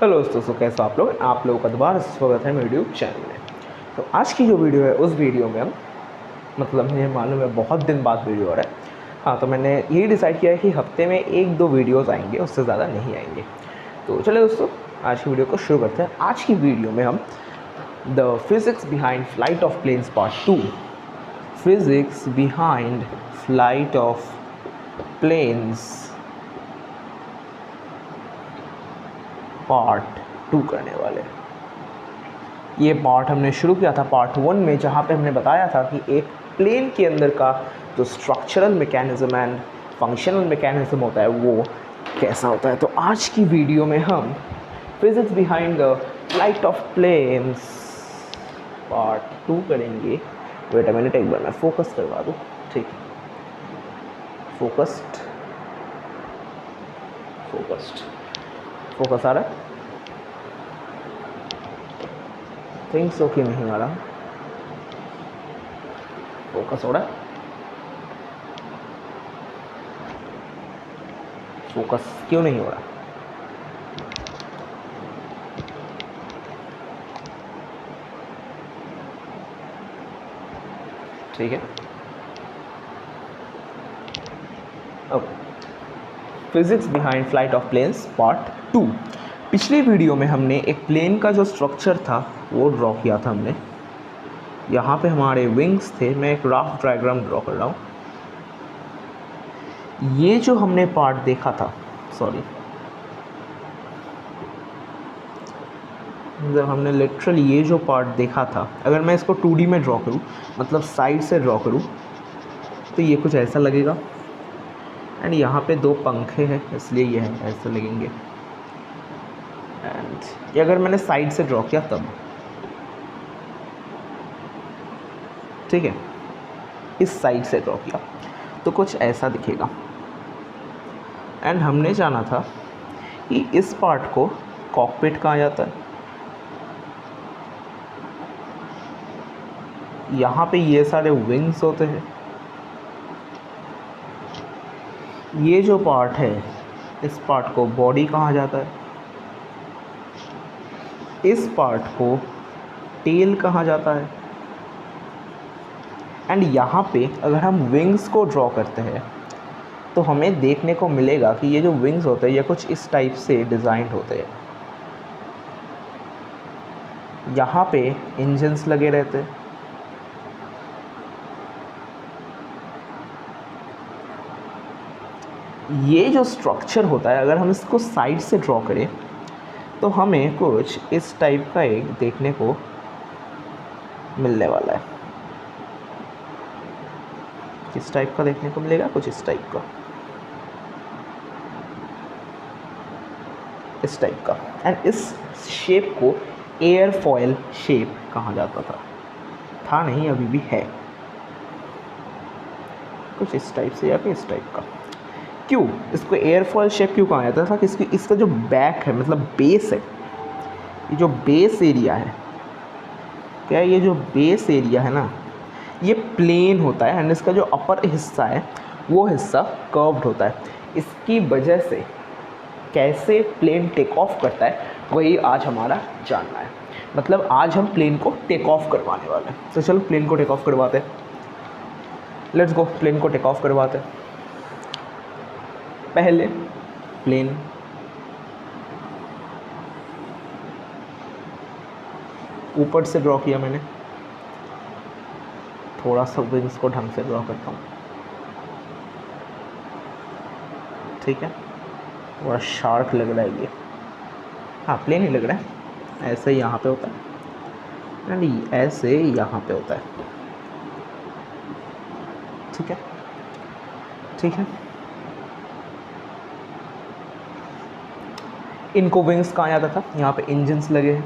Hello दोस्तों, कैसे आप लोगों का दोबारा स्वागत है मेरे यूट्यूब चैनल में। तो आज की जो वीडियो है उस वीडियो में हम मुझे मालूम है बहुत दिन बाद वीडियो हो रहा है। हाँ, तो मैंने यही डिसाइड किया है कि हफ्ते में 1-2 वीडियोज़ आएंगे, उससे ज़्यादा नहीं आएंगे। तो चलिए दोस्तों, आज की वीडियो को शुरू करते हैं। आज की वीडियो में हम the physics behind flight of planes part 2 physics behind flight of planes part 2 करने वाले। ये पार्ट हमने शुरू किया था पार्ट 1 में, जहाँ पे हमने बताया था कि एक प्लेन के अंदर का जो structural mechanism and functional mechanism होता है वो कैसा होता है। तो आज की वीडियो में हम physics behind the flight of planes part 2 करेंगे। वेट अ मिनट, एक बार मैं फोकस करवा दूँ। ठीक है, फोकस आ रहा है? थिंक सो कि नहीं आ रहा। फोकस हो रहा है? फोकस क्यों नहीं हो रहा? ठीक है, okay. Physics behind flight of planes part 2। पिछली वीडियो में हमने एक प्लेन का जो स्ट्रक्चर था वो ड्रॉ किया था हमने। यहाँ पे हमारे विंग्स थे। मैं एक रफ डायग्राम ड्रॉ कर रहा हूँ। ये जो हमने पार्ट देखा था, जब हमने लिटरली ये जो पार्ट देखा था, अगर मैं इसको 2D में ड्रॉ करूँ, मतलब साइड से ड्रॉ करूँ, तो ये कुछ ऐसा लगेगा। एंड यहाँ पे 2 पंखे हैं, इसलिए ये है ऐसे लगेंगे। एंड ये अगर मैंने साइड से ड्रॉ किया तब, ठीक है, इस साइड से ड्रॉ किया तो कुछ ऐसा दिखेगा। एंड हमने जाना था कि इस पार्ट को कॉकपिट कहा जाता है। यहाँ पे ये सारे विंग्स होते हैं। ये जो पार्ट है, इस पार्ट को बॉडी कहा जाता है। इस पार्ट को टेल कहा जाता है। एंड यहाँ पे अगर हम विंग्स को ड्रॉ करते हैं तो हमें देखने को मिलेगा कि ये जो विंग्स होते हैं ये कुछ इस टाइप से डिज़ाइंड होते हैं। यहाँ पे इंजन्स लगे रहते हैं। ये जो स्ट्रक्चर होता है, अगर हम इसको साइड से ड्रॉ करें तो हमें कुछ इस टाइप का एक देखने को मिलने वाला है। किस टाइप का देखने को मिलेगा? कुछ इस टाइप का, इस टाइप का। एंड इस शेप को एयरफॉयल शेप कहा जाता था नहीं, अभी भी है, कुछ इस टाइप से या फिर इस टाइप का। क्यों इसको एयरफॉयल शेप क्यों कहा जाता था? कि इसका जो बैक है, मतलब बेस है, ये जो बेस एरिया है, क्या है, ये जो बेस एरिया है ना, ये प्लेन होता है। एंड इसका जो अपर हिस्सा है वो हिस्सा कर्व्ड होता है। इसकी वजह से कैसे प्लेन टेक ऑफ करता है वही आज हमारा जानना है। मतलब आज हम प्लेन को टेक ऑफ करवाने वाले हैं। तो चलो प्लेन को टेक ऑफ करवाते हैं। लेट्स गो, प्लेन को टेक ऑफ करवाते हैं। पहले प्लेन ऊपर से ड्रॉ किया मैंने। थोड़ा सा विंग्स को ढंग से ड्रॉ करता हूँ, ठीक है। थोड़ा शार्प लग रहा है ये, हाँ प्लेन ही लग रहा है। ऐसे ही यहाँ पे होता है एंड ऐसे यहाँ पे होता है, ठीक है, ठीक है। इनको विंग्स कहा जाता था। यहाँ पे इंजन्स लगे हैं,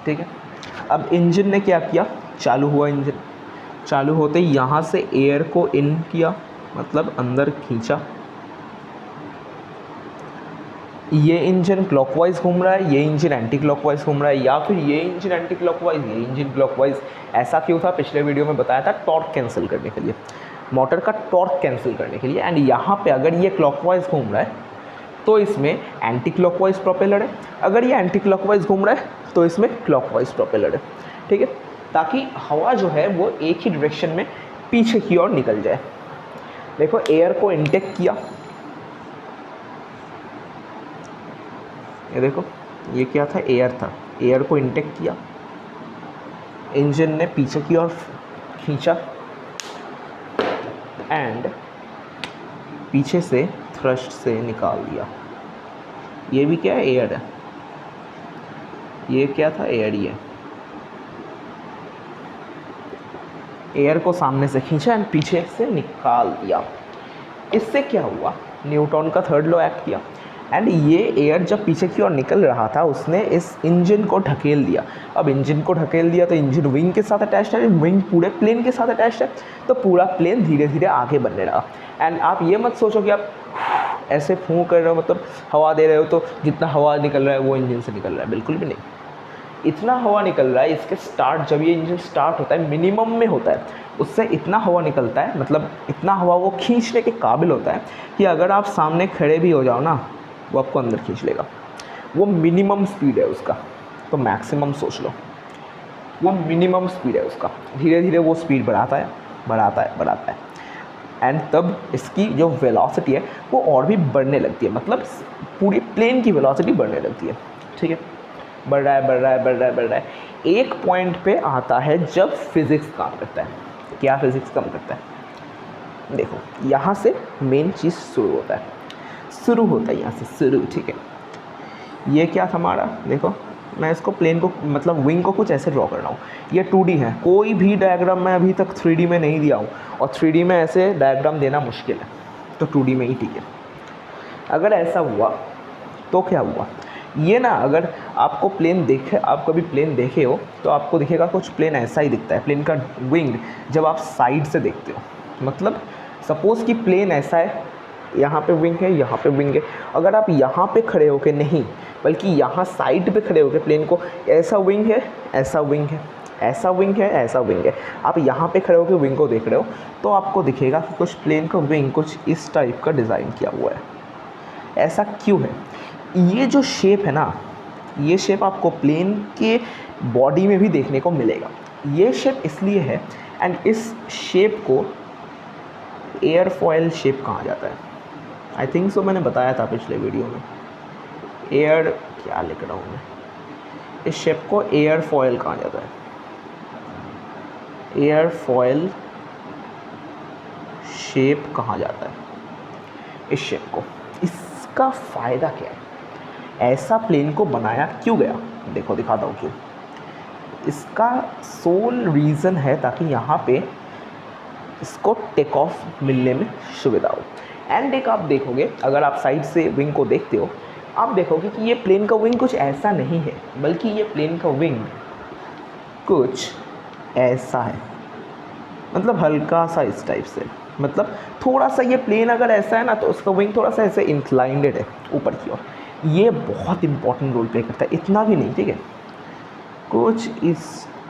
ठीक है। अब इंजन ने क्या किया? चालू हुआ इंजन। चालू होते ही यहाँ से एयर को इन किया, मतलब अंदर खींचा। ये इंजन क्लॉकवाइज घूम रहा है, ये इंजन एंटी क्लॉकवाइज घूम रहा है, या फिर ये इंजन एंटी क्लॉकवाइज, ये इंजन क्लॉकवाइज। ऐसा क्यों था? पिछले वीडियो में बताया था, टॉर्क कैंसिल करने के लिए। मोटर का टॉर्क कैंसिल करने के लिए। एंड यहाँ पे अगर ये क्लॉकवाइज घूम रहा है तो इसमें एंटी क्लॉकवाइज प्रोपेलर है, अगर ये एंटी क्लॉकवाइज घूम रहा है तो इसमें क्लॉकवाइज प्रोपेलर है, ठीक है, ताकि हवा जो है वो एक ही डायरेक्शन में पीछे की ओर निकल जाए। देखो एयर को इनटेक किया, ये देखो ये क्या था, एयर था, एयर को इनटेक किया, इंजन ने पीछे की ओर खींचा एंड पीछे से थ्रस्ट से निकाल दिया। ये भी क्या है, एयर है, ये क्या था, एयर ही है। एयर को सामने से खींचा एंड पीछे से निकाल दिया। इससे क्या हुआ, न्यूटन का थर्ड लॉ एक्ट किया एंड ये एयर जब पीछे की ओर निकल रहा था उसने इस इंजन को ढकेल दिया। अब इंजन को ढकेल दिया तो इंजन विंग के साथ अटैच्ड है, विंग पूरे प्लेन के साथ अटैच्ड है, तो पूरा प्लेन धीरे धीरे आगे बढ़ने लगा। एंड आप ये मत सोचो कि आप ऐसे फूंक कर रहे हो, मतलब हवा दे रहे हो तो जितना हवा निकल रहा है वो इंजन से निकल रहा है, बिल्कुल भी नहीं। इतना हवा निकल रहा है, इसके स्टार्ट जब ये इंजन स्टार्ट होता है मिनिमम में होता है, उससे इतना हवा निकलता है, मतलब इतना हवा वो खींचने के काबिल होता है कि अगर आप सामने खड़े भी हो जाओ ना वो आपको अंदर खींच लेगा। वो मिनिमम स्पीड है उसका, तो मैक्सिमम सोच लो, वो मिनिमम स्पीड है उसका। धीरे धीरे वो स्पीड बढ़ाता है बढ़ाता है बढ़ाता है एंड तब इसकी जो वेलोसिटी है वो और भी बढ़ने लगती है, मतलब पूरी प्लेन की वेलोसिटी बढ़ने लगती है, ठीक है, बढ़ रहा है बढ़ रहा है बढ़ रहा है बढ़ रहा है। एक पॉइंट पे आता है जब फिज़िक्स काम करता है। क्या फिज़िक्स काम करता है, देखो यहाँ से मेन चीज़ शुरू होता है, शुरू होता है यहाँ से शुरू, ठीक है। ये क्या था हमारा, देखो मैं इसको प्लेन को मतलब विंग को कुछ ऐसे ड्रॉ कर रहा हूँ। ये 2D है, कोई भी डायग्राम मैं अभी तक 3D में नहीं दिया हूँ और 3D में ऐसे डायग्राम देना मुश्किल है, तो 2D में ही ठीक है। अगर ऐसा हुआ तो क्या हुआ, ये ना अगर आपको प्लेन देखे, आप कभी प्लेन देखे हो तो आपको दिखेगा कुछ प्लेन ऐसा ही दिखता है, प्लेन का विंग जब आप साइड से देखते हो, मतलब सपोज़ कि प्लेन ऐसा है, यहाँ पे विंग है, यहाँ पे विंग है, अगर आप यहाँ पे खड़े होके नहीं बल्कि यहाँ साइड पे खड़े होके प्लेन को ऐसा विंग है ऐसा विंग है ऐसा विंग है ऐसा विंग है, आप यहाँ पे खड़े होकर विंग को देख रहे हो तो आपको दिखेगा कि कुछ प्लेन का विंग कुछ इस टाइप का डिज़ाइन किया हुआ है। ऐसा क्यों है, ये जो शेप है ना, ये शेप आपको प्लेन के बॉडी में भी देखने को मिलेगा। ये शेप इसलिए है एंड इस शेप को एयरफॉयल शेप कहा जाता है। आई थिंक सो मैंने बताया था पिछले वीडियो में, एयर क्या लिख रहा हूँ मैं, इस शेप को एयरफॉयल कहा जाता है, एयरफॉयल शेप कहा जाता है इस शेप को। इसका फ़ायदा क्या है, ऐसा प्लेन को बनाया क्यों गया, देखो दिखाता हूँ क्यों। इसका सोल रीज़न है ताकि यहाँ पे इसको टेक ऑफ मिलने में सुविधा हो। एंड एक आप देखोगे, अगर आप साइड से विंग को देखते हो आप देखोगे कि ये प्लेन का विंग कुछ ऐसा नहीं है, बल्कि ये प्लेन का विंग कुछ ऐसा है, मतलब हल्का सा इस टाइप से, मतलब थोड़ा सा ये प्लेन अगर ऐसा है ना तो उसका विंग थोड़ा सा ऐसे इंक्लाइंडेड है ऊपर की ओर। ये बहुत इंपॉर्टेंट रोल प्ले करता है, इतना भी नहीं, ठीक है, कुछ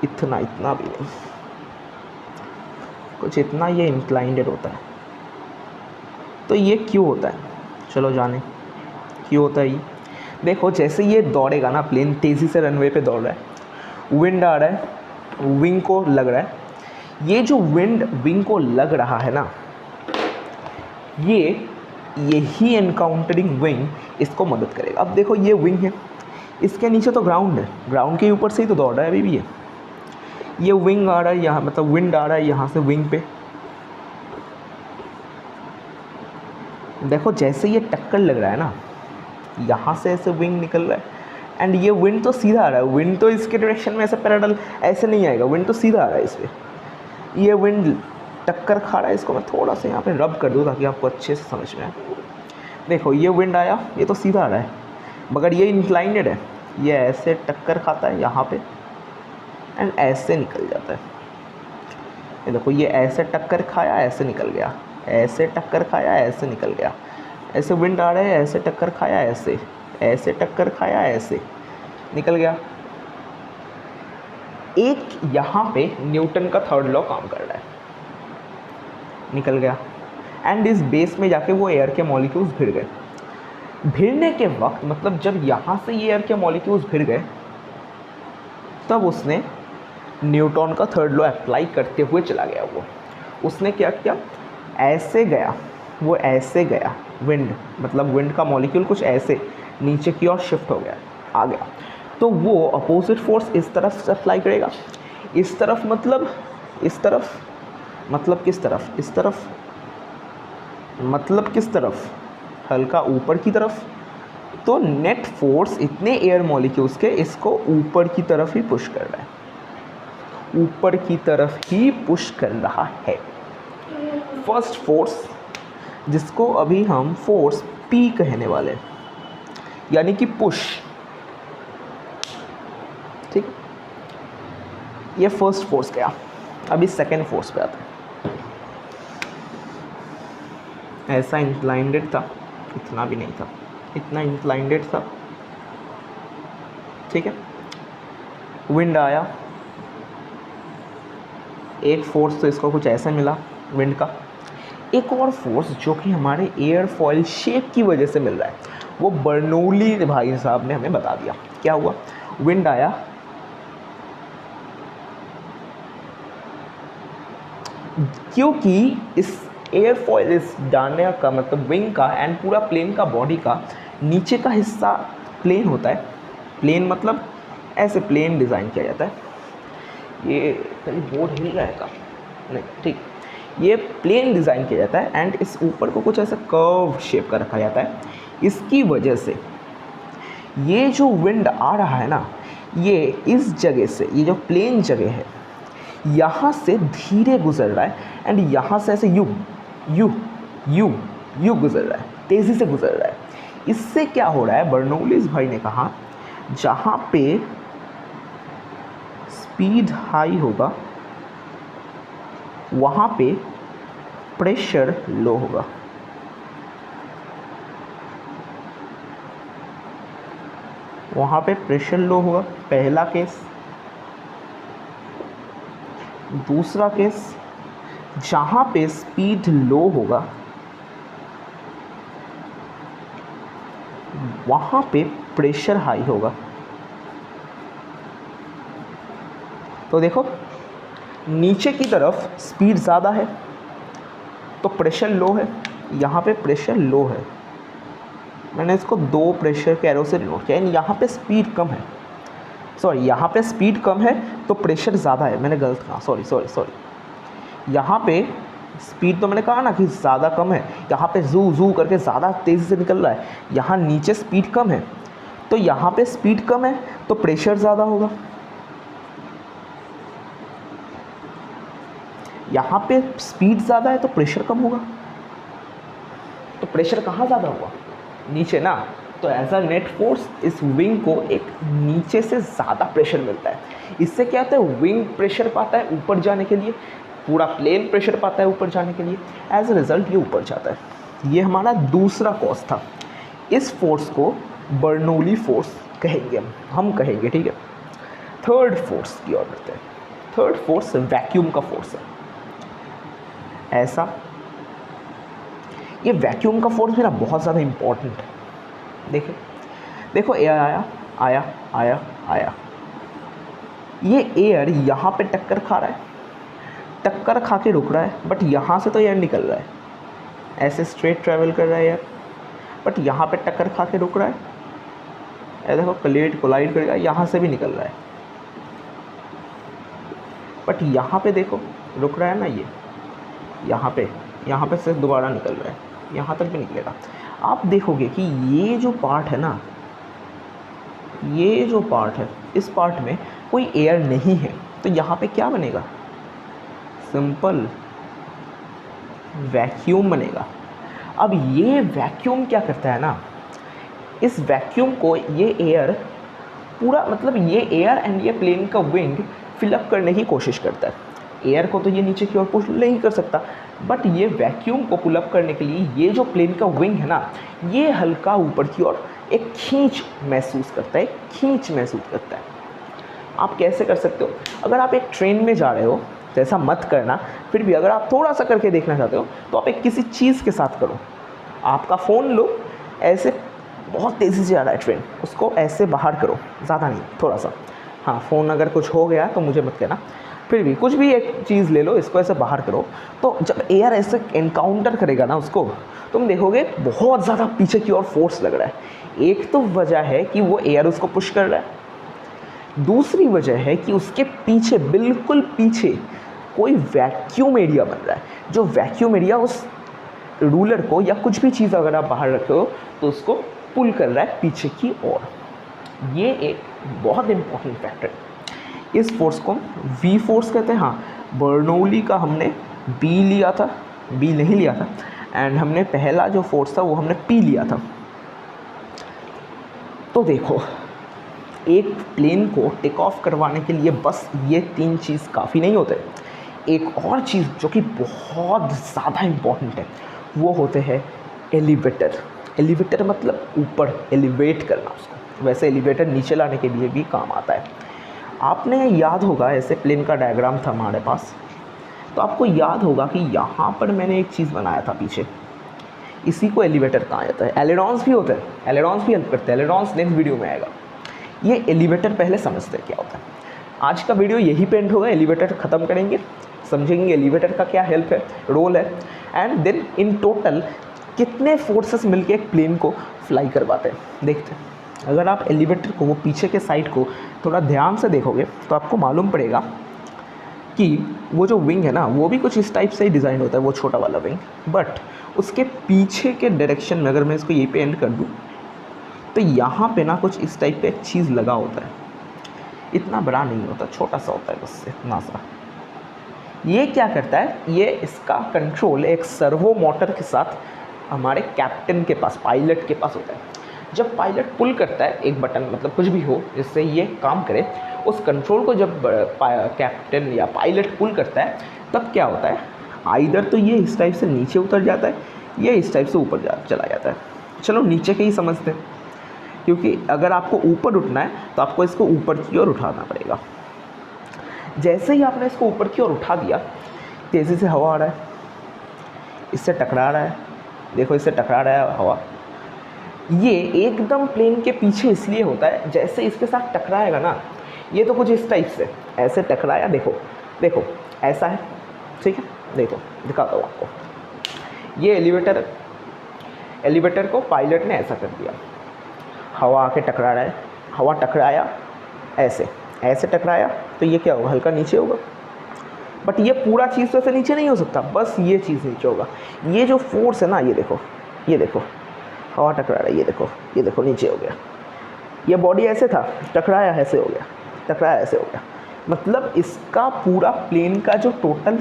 इतना भी नहीं, कुछ इतना ये इंक्लाइंडेड होता है। तो ये क्यों होता है, चलो जाने क्यों होता है ये। देखो जैसे ये दौड़ेगा ना, प्लेन तेज़ी से रनवे पे दौड़ रहा है, विंड आ रहा है, विंग को लग रहा है, ये जो विंड विंग को लग रहा है ना, यही एनकाउंटरिंग विंग इसको मदद करेगा। अब देखो ये विंग है, इसके नीचे तो ग्राउंड है, ग्राउंड के ऊपर से ही तो दौड़ रहा है अभी भी ये विंग आ रहा है यहाँ, मतलब विंड आ रहा है यहाँ से विंग पे। देखो जैसे ये टक्कर लग रहा है ना, यहाँ से ऐसे विंग निकल रहा है एंड ये विंड तो सीधा आ रहा है, विंड तो इसके डायरेक्शन में ऐसे पैरेलल ऐसे नहीं आएगा, विंड तो सीधा आ रहा है इस पर। ये विंड टक्कर खा रहा है, इसको मैं थोड़ा सा यहाँ पे रब कर दूँ ताकि आपको अच्छे से समझ में आए। देखो ये विंड आया, ये तो सीधा आ रहा है, मगर ये इंक्लाइंडेड है, ये ऐसे टक्कर खाता है यहाँ पे एंड ऐसे निकल जाता है। ये देखो ये ऐसे टक्कर खाया ऐसे निकल गया, ऐसे टक्कर खाया ऐसे निकल गया, ऐसे विंड आ रहा है, ऐसे टक्कर खाया ऐसे टक्कर खाया ऐसे निकल गया। एक यहाँ पे न्यूटन का थर्ड लॉ काम कर रहा है। निकल गया, एंड इस बेस में जाके वो एयर के मॉलिक्यूल्स भिड़ गए। भिड़ने के वक्त मतलब जब यहाँ से ये एयर के मॉलिक्यूल्स भिड़ गए, तब उसने न्यूटन का थर्ड लॉ अप्लाई करते हुए चला गया। वो उसने क्या किया, ऐसे गया, वो ऐसे गया, विंड मतलब विंड का मॉलिक्यूल कुछ ऐसे नीचे की ओर शिफ्ट हो गया, आ गया, तो वो अपोजिट फोर्स इस तरफ से अप्लाई करेगा। इस तरफ मतलब इस तरफ, मतलब किस तरफ, इस तरफ मतलब किस तरफ, हल्का ऊपर की तरफ। तो नेट फोर्स इतने एयर मॉलिक्यूल्स के इसको ऊपर की तरफ ही पुश कर रहा है, ऊपर की तरफ ही पुश कर रहा है। फर्स्ट फोर्स, जिसको अभी हम फोर्स P कहने वाले, यानी कि पुश, ठीक। ये फर्स्ट फोर्स गया। अभी सेकेंड फोर्स पे आता है। ऐसा इंक्लाइंडेड था, इतना भी नहीं था, इतना इंक्लाइंडेड था, ठीक है। विंड आया, एक फोर्स तो इसको कुछ ऐसा मिला विंड का, एक और फोर्स जो कि हमारे एयरफॉयल शेप की वजह से मिल रहा है, वो बर्नौली भाई साहब ने हमें बता दिया। क्या हुआ, विंड आया, क्योंकि इस एयरफॉयल, इस दाने का मतलब विंग का एंड पूरा प्लेन का बॉडी का नीचे का हिस्सा प्लेन होता है। प्लेन मतलब ऐसे प्लेन डिज़ाइन किया जाता है। ये कहीं बोर्ड हिल रहा है का नहीं, ठीक। ये प्लेन डिज़ाइन किया जाता है एंड इस ऊपर को कुछ ऐसा कर्व शेप का रखा जाता है। इसकी वजह से ये जो विंड आ रहा है ना, ये इस जगह से, ये जो प्लेन जगह है, यहाँ से धीरे गुजर रहा है एंड यहाँ से ऐसे यू यू यू यू गुजर रहा है, तेज़ी से गुजर रहा है। इससे क्या हो रहा है, बर्नौलीज भाई ने कहा जहाँ पे स्पीड हाई होगा वहाँ पे प्रेशर लो होगा। वहाँ पे प्रेशर लो होगा, पहला केस। दूसरा केस, जहाँ पे स्पीड लो होगा वहाँ पे प्रेशर हाई होगा। तो देखो, नीचे की तरफ स्पीड ज़्यादा है तो प्रेशर लो है, यहाँ पे प्रेशर लो है। मैंने इसको दो प्रेशर के एरो से डिनोट किया। यहाँ पे स्पीड कम है, सॉरी यहाँ पे स्पीड कम है तो प्रेशर ज़्यादा है। मैंने गलत कहा, सॉरी। यहाँ पे स्पीड तो मैंने कहा ना कि ज़्यादा कम है, यहाँ पे जू जू करके ज़्यादा तेज़ी से निकल रहा है। यहाँ नीचे स्पीड कम है तो यहाँ पे स्पीड कम है तो प्रेशर ज़्यादा होगा। यहाँ पे स्पीड ज़्यादा है तो प्रेशर कम होगा। तो प्रेशर कहाँ ज़्यादा हुआ, नीचे ना। तो एज अ नेट फोर्स इस विंग को एक नीचे से ज़्यादा प्रेशर मिलता है। इससे क्या होता है, विंग प्रेशर पाता है ऊपर जाने के लिए, पूरा प्लेन प्रेशर पाता है ऊपर जाने के लिए। एज अ रिज़ल्ट ये ऊपर जाता है। ये हमारा दूसरा कॉज था। इस फोर्स को बर्नौली फोर्स कहेंगे हम कहेंगे, ठीक है। थर्ड फोर्स की ओर बढ़ते हैं। थर्ड फोर्स वैक्यूम का फोर्स है। ऐसा, ये वैक्यूम का फोर्स भी ना बहुत ज़्यादा इम्पॉर्टेंट है। देखो एयर आया, ये एयर यहाँ पे टक्कर खा रहा है, टक्कर खा के रुक रहा है, बट यहाँ से तो एयर निकल रहा है, ऐसे स्ट्रेट ट्रैवल कर रहा है एयर, बट यहाँ पे टक्कर खा के रुक रहा है। ये देखो कोलाइड करेगा, यहाँ से भी निकल रहा है, बट यहाँ पे देखो रुक रहा है ना, ये यहाँ पे से दोबारा निकल रहा है, यहाँ तक भी निकलेगा। आप देखोगे कि ये जो पार्ट है ना, ये जो पार्ट है, इस पार्ट में कोई एयर नहीं है, तो यहाँ पे क्या बनेगा, सिंपल वैक्यूम बनेगा। अब ये वैक्यूम क्या करता है ना, इस वैक्यूम को ये एयर पूरा, मतलब ये एयर एंड ये प्लेन का विंग फिलअप करने की कोशिश करता है। एयर को तो ये नीचे की ओर पुश नहीं कर सकता, बट ये वैक्यूम को पुल अप करने के लिए ये जो प्लेन का विंग है ना, ये हल्का ऊपर की ओर एक खींच महसूस करता है, आप कैसे कर सकते हो, अगर आप एक ट्रेन में जा रहे हो तो ऐसा मत करना। फिर भी अगर आप थोड़ा सा करके देखना चाहते हो तो आप एक किसी चीज़ के साथ करो। आपका फ़ोन लो, ऐसे बहुत तेज़ी से जा रहा है ट्रेन, उसको ऐसे बाहर करो, ज़्यादा नहीं, थोड़ा सा। हाँ, फ़ोन अगर कुछ हो गया तो मुझे मत कहना, फिर भी कुछ भी एक चीज़ ले लो, इसको ऐसे बाहर करो। तो जब एयर ऐसे एनकाउंटर करेगा ना उसको, तुम देखोगे बहुत ज़्यादा पीछे की ओर फोर्स लग रहा है। एक तो वजह है कि वो एयर उसको पुश कर रहा है, दूसरी वजह है कि उसके पीछे, बिल्कुल पीछे कोई वैक्यूम एरिया बन रहा है, जो वैक्यूम एरिया उस रूलर को या कुछ भी चीज़ अगर आप बाहर रखे हो तो उसको पुल कर रहा है पीछे की ओर। ये एक बहुत इंपॉर्टेंट फैक्टर है। इस फोर्स को वी फोर्स कहते हैं। हाँ, बर्नौली का हमने बी लिया था, बी नहीं लिया था, एंड हमने पहला जो फोर्स था वो हमने पी लिया था। तो देखो, एक प्लेन को टेक ऑफ करवाने के लिए बस ये 3 चीज़ काफ़ी नहीं होते। एक और चीज़ जो कि बहुत ज़्यादा इम्पॉर्टेंट है वो होते हैं एलिवेटर। एलिवेटर मतलब ऊपर एलिवेट करना उसको। वैसे एलिवेटर नीचे लाने के लिए भी काम आता है। आपने याद होगा, ऐसे प्लेन का डायग्राम था हमारे पास, तो आपको याद होगा कि यहाँ पर मैंने एक चीज़ बनाया था पीछे, इसी को एलिवेटर कहा जाता है। एलेरॉन्स भी होते हैं, एलेरॉन्स भी हेल्प करते हैं, एलेरॉन्स नेक्स्ट वीडियो में आएगा। ये एलिवेटर पहले समझते हैं क्या होता है। आज का वीडियो यही पे एंड होगा, एलिवेटर ख़त्म करेंगे, समझेंगे एलिवेटर का क्या हेल्प है, रोल है, एंड देन इन टोटल कितने फोर्सेस मिलके एक प्लेन को फ्लाई करवाते हैं देखते हैं। अगर आप एलिवेटर को, वो पीछे के साइड को थोड़ा ध्यान से देखोगे तो आपको मालूम पड़ेगा कि वो जो विंग है ना, वो भी कुछ इस टाइप से ही डिज़ाइन होता है, वो छोटा वाला विंग, बट उसके पीछे के डायरेक्शन में अगर मैं इसको यहीं पे एंड कर दूँ तो यहाँ पे ना कुछ इस टाइप पे एक चीज़ लगा होता है। इतना बड़ा नहीं होता, छोटा सा होता है, बस इतना सा। ये क्या करता है, ये इसका कंट्रोल एक सर्वो मोटर के साथ हमारे कैप्टन के पास, पायलट के पास होता है। जब पायलट पुल करता है एक बटन, मतलब कुछ भी हो जिससे ये काम करे, उस कंट्रोल को जब कैप्टन या पायलट पुल करता है तब क्या होता है, आइदर तो ये इस टाइप से नीचे उतर जाता है या इस टाइप से ऊपर चला जाता है। चलो नीचे के ही समझते हैं, क्योंकि अगर आपको ऊपर उठना है तो आपको इसको ऊपर की ओर उठाना पड़ेगा। जैसे ही आपने इसको ऊपर की ओर उठा दिया, तेज़ी से हवा आ रहा है, इससे टकरा रहा है, देखो इससे टकरा रहा है हवा। ये एकदम प्लेन के पीछे इसलिए होता है, जैसे इसके साथ टकराएगा ना, ये तो कुछ इस टाइप से ऐसे टकराया, देखो देखो ऐसा है, ठीक है, देखो दिखाता हूँ आपको। ये एलिवेटर को पायलट ने ऐसा कर दिया, हवा आके टकरा रहा है, हवा टकराया ऐसे ऐसे टकराया तो ये क्या होगा, हल्का नीचे होगा। बट ये पूरा चीज़ तो ऐसे नीचे नहीं हो सकता, बस ये चीज़ नीचे होगा। ये जो फोर्स है ना, ये देखो, ये देखो हवा टकरा रहा है, ये देखो नीचे हो गया। ये बॉडी ऐसे था, टकराया ऐसे हो गया, टकराया ऐसे हो गया। मतलब इसका पूरा प्लेन का जो टोटल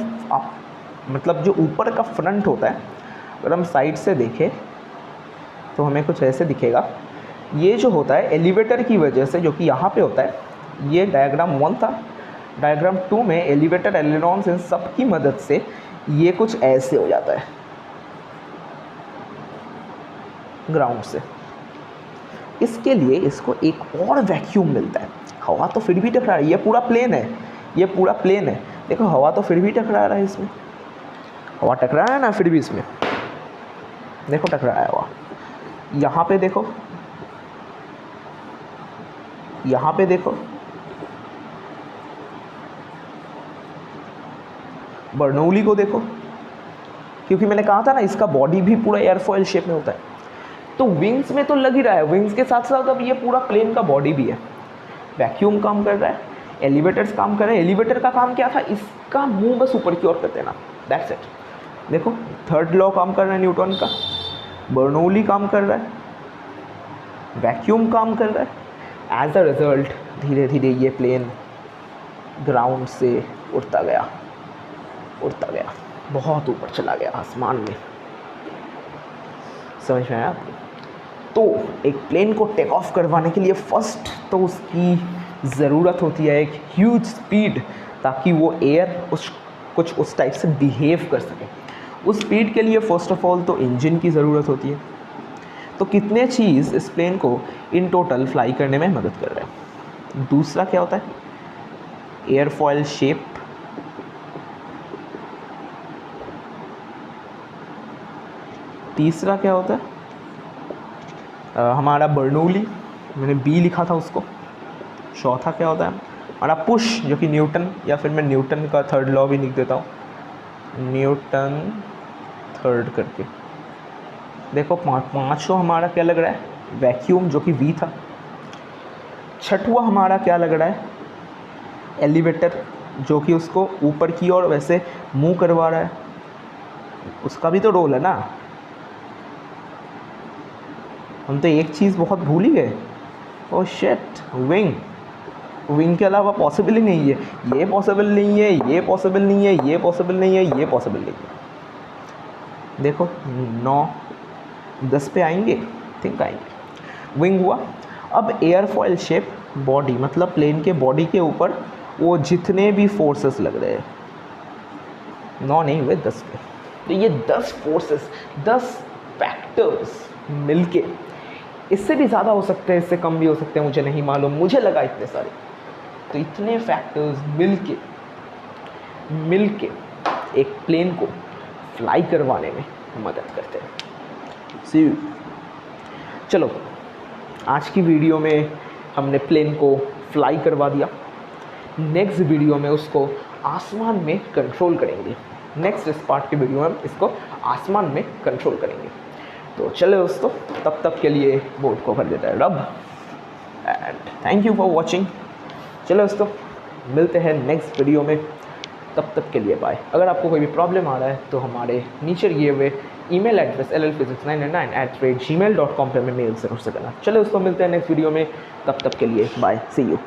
मतलब जो ऊपर का फ्रंट होता है, अगर हम साइड से देखें तो हमें कुछ ऐसे दिखेगा। ये जो होता है एलिवेटर की वजह से, जो कि यहाँ पे होता है, ये डायग्राम 1 था। डायग्राम 2 में एलिवेटर, एलेरॉन्स, इन सब की मदद से ये कुछ ऐसे हो जाता है ग्राउंड से। इसके लिए इसको एक और वैक्यूम मिलता है। हवा तो फिर भी टकरा रही है, ये पूरा प्लेन है, ये पूरा प्लेन है, देखो हवा तो फिर भी टकरा रहा है इसमें, हवा टकरा रहा है ना, फिर भी इसमें देखो टकरा रहा है हवा। यहाँ पे देखो, यहाँ पे देखो, बर्नौली को देखो, क्योंकि मैंने कहा था ना इसका बॉडी भी पूरा एयरफॉयल शेप में होता है। तो विंग्स में तो लग ही रहा है, विंग्स के साथ साथ अब ये पूरा प्लेन का बॉडी भी है। वैक्यूम काम कर रहा है, एलिवेटर्स काम कर रहे हैं। एलिवेटर का काम क्या था, इसका मुंह बस ऊपर की ओर कर देना, दैट्स इट। देखो थर्ड लॉ काम कर रहा है न्यूटन का, बर्नौली काम कर रहा है, वैक्यूम काम कर रहा है। एज अ रिजल्ट धीरे धीरे ये प्लेन ग्राउंड से उड़ता गया, बहुत ऊपर चला गया आसमान में। समझ में आया आपको? तो एक प्लेन को टेक ऑफ करवाने के लिए फर्स्ट तो उसकी ज़रूरत होती है एक ह्यूज स्पीड, ताकि वो एयर कुछ उस टाइप से बिहेव कर सके। उस स्पीड के लिए फ़र्स्ट ऑफ ऑल तो इंजन की ज़रूरत होती है। तो कितने चीज़ इस प्लेन को इन टोटल फ्लाई करने में मदद कर रहे हैं। दूसरा क्या होता है, एयरफॉयल शेप, तीसरा क्या होता है हमारा बर्नौली, मैंने बी लिखा था उसको। चौथा क्या होता है हमारा पुश, जो कि न्यूटन, या फिर मैं न्यूटन का थर्ड लॉ भी लिख देता हूँ, न्यूटन थर्ड करके। देखो पाँचों हमारा क्या लग रहा है, वैक्यूम, जो कि वी था। छठवां हमारा क्या लग रहा है, एलिवेटर, जो कि उसको ऊपर की ओर वैसे मूव करवा रहा है, उसका भी तो रोल है ना। हम तो एक चीज़ बहुत भूल ही गए, ओह शिट, विंग। विंग के अलावा पॉसिबल ही नहीं है, ये पॉसिबल नहीं है, ये पॉसिबल नहीं है, ये पॉसिबल नहीं है, ये पॉसिबल नहीं है। देखो 9 10 पे आएंगे, थिंक आएंगे। विंग हुआ। अब एयरफॉयल शेप बॉडी, मतलब प्लेन के बॉडी के ऊपर वो जितने भी फोर्सेस लग रहे हैं, 9 नहीं हुए 10 पे, तो ये 10 फोर्सेस, 10 फैक्टर्स मिलके, इससे भी ज़्यादा हो सकते हैं, इससे कम भी हो सकते हैं, मुझे नहीं मालूम, मुझे लगा इतने सारे। तो इतने फैक्टर्स मिलके एक प्लेन को फ्लाई करवाने में मदद करते हैं। सी यू। चलो, आज की वीडियो में हमने प्लेन को फ्लाई करवा दिया। नेक्स्ट वीडियो में उसको आसमान में कंट्रोल करेंगे। नेक्स्ट इस पार्ट की वीडियो में हम इसको आसमान में कंट्रोल करेंगे। तो चलो दोस्तों, तब तक के लिए बोर्ड को कर देता है रब, and thank you for watching. चलो दोस्तों, मिलते हैं नेक्स्ट वीडियो में, तब तक के लिए बाय। अगर आपको कोई भी प्रॉब्लम आ रहा है तो हमारे नीचे दिए हुए ईमेल एड्रेस llphysics999@gmail.com पे हमें मेल ज़रूर से करना। चलो दोस्तों, मिलते हैं नेक्स्ट वीडियो में, तब तक के लिए बाय, सी यू।